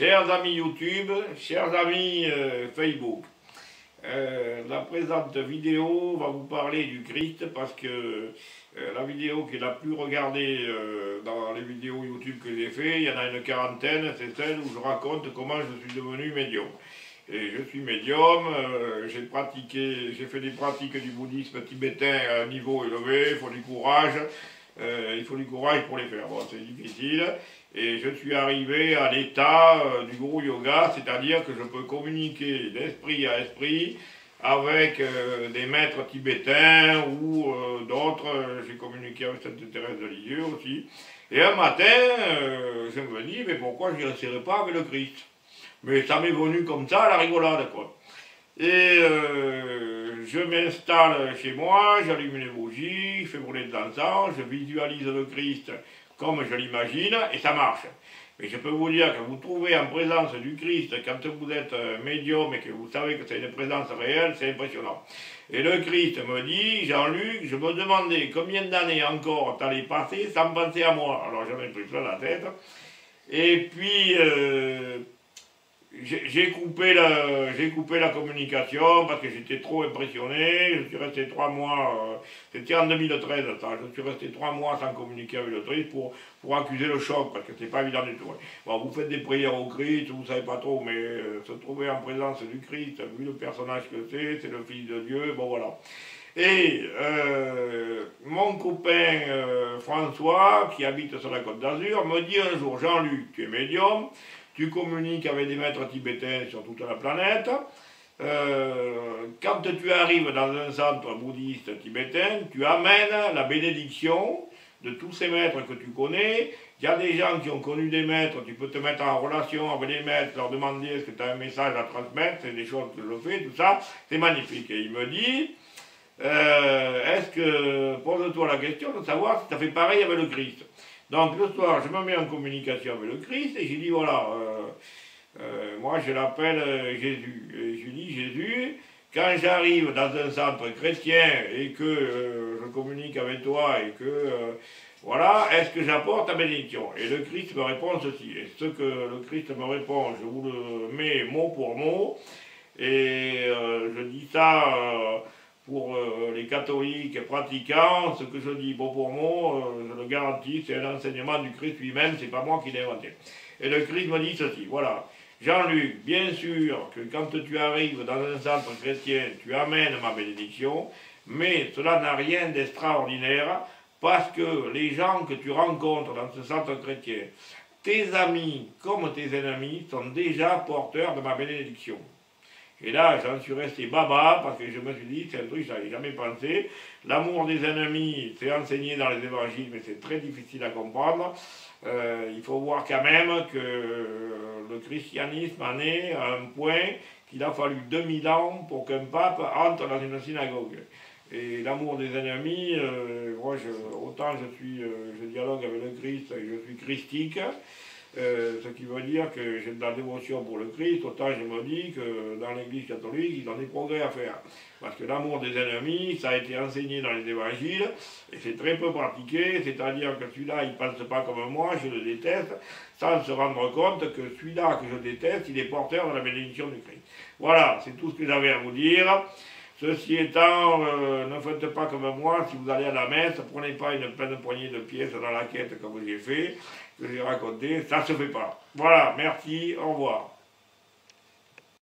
Chers amis YouTube, chers amis Facebook, la présente vidéo va vous parler du Christ parce que la vidéo qui est la plus regardée dans les vidéos YouTube que j'ai fait, il y en a une quarantaine, c'est celle où je raconte comment je suis devenu médium. Et je suis médium, j'ai fait des pratiques du bouddhisme tibétain à un niveau élevé, il faut du courage. Pour les faire. Bon, c'est difficile. Et je suis arrivé à l'état du guru yoga, c'est-à-dire que je peux communiquer d'esprit à esprit avec des maîtres tibétains ou d'autres. J'ai communiqué avec Sainte Thérèse de Lisieux aussi. Et un matin, je me dis, mais pourquoi je n'irai pas avec le Christ? Mais ça m'est venu comme ça à la rigolade, quoi. Et je m'installe chez moi, j'allume les bougies, je fais brûler de l'encens, je visualise le Christ comme je l'imagine, et ça marche. Mais je peux vous dire que vous trouvez en présence du Christ, quand vous êtes médium et que vous savez que c'est une présence réelle, c'est impressionnant. Et le Christ me dit, Jean-Luc, je me demandais combien d'années encore t'allais passer sans penser à moi. Alors j'en ai pris plein la tête. Et puis... j'ai coupé la communication parce que j'étais trop impressionné. Je suis resté 3 mois, c'était en 2013 ça, je suis resté 3 mois sans communiquer avec le Christ pour accuser le choc, parce que c'est pas évident du tout. Bon, vous faites des prières au Christ, vous savez pas trop, mais se trouver en présence du Christ, vu le personnage que c'est le Fils de Dieu, bon voilà. Et mon copain François, qui habite sur la Côte d'Azur, me dit un jour, Jean-Luc, tu es médium, tu communiques avec des maîtres tibétains sur toute la planète. Quand tu arrives dans un centre bouddhiste tibétain, tu amènes la bénédiction de tous ces maîtres que tu connais. Il y a des gens qui ont connu des maîtres, tu peux te mettre en relation avec les maîtres, leur demander est-ce que tu as un message à transmettre, c'est des choses que je fais, tout ça, c'est magnifique. Et il me dit, est-ce que, pose-toi la question de savoir si tu as fait pareil avec le Christ. Donc le soir, je me mets en communication avec le Christ et j'ai dit voilà, moi je l'appelle Jésus. Et je lui dis Jésus, quand j'arrive dans un centre chrétien et que je communique avec toi et que voilà, est-ce que j'apporte ta bénédiction? Et le Christ me répond ceci. Et ce que le Christ me répond, je vous le mets mot pour mot. Et je dis ça pour les catholiques pratiquants, ce que je dis mot pour mot, je le garantis, c'est un enseignement du Christ lui-même, c'est pas moi qui l'ai inventé. Et le Christ me dit ceci, voilà, Jean-Luc, bien sûr que quand tu arrives dans un centre chrétien, tu amènes ma bénédiction, mais cela n'a rien d'extraordinaire, parce que les gens que tu rencontres dans ce centre chrétien, tes amis comme tes ennemis, sont déjà porteurs de ma bénédiction. Et là, j'en suis resté baba, parce que je me suis dit, c'est un truc que je n'avais jamais pensé. L'amour des ennemis, c'est enseigné dans les évangiles, mais c'est très difficile à comprendre. Il faut voir quand même que le christianisme en est à un point qu'il a fallu 2000 ans pour qu'un pape entre dans une synagogue. Et l'amour des ennemis, moi, autant je dialogue avec le Christ et je suis christique, ce qui veut dire que j'ai de la dévotion pour le Christ, autant je me dis que dans l'Église catholique, ils ont des progrès à faire. Parce que l'amour des ennemis, ça a été enseigné dans les évangiles, et c'est très peu pratiqué, c'est-à-dire que celui-là, il ne pense pas comme moi, je le déteste, sans se rendre compte que celui-là que je déteste, il est porteur de la bénédiction du Christ. Voilà, c'est tout ce que j'avais à vous dire. Ceci étant, ne faites pas comme moi, si vous allez à la messe, prenez pas une pleine poignée de pièces dans la quête comme j'ai fait, que j'ai raconté, ça ne se fait pas. Voilà, merci, au revoir.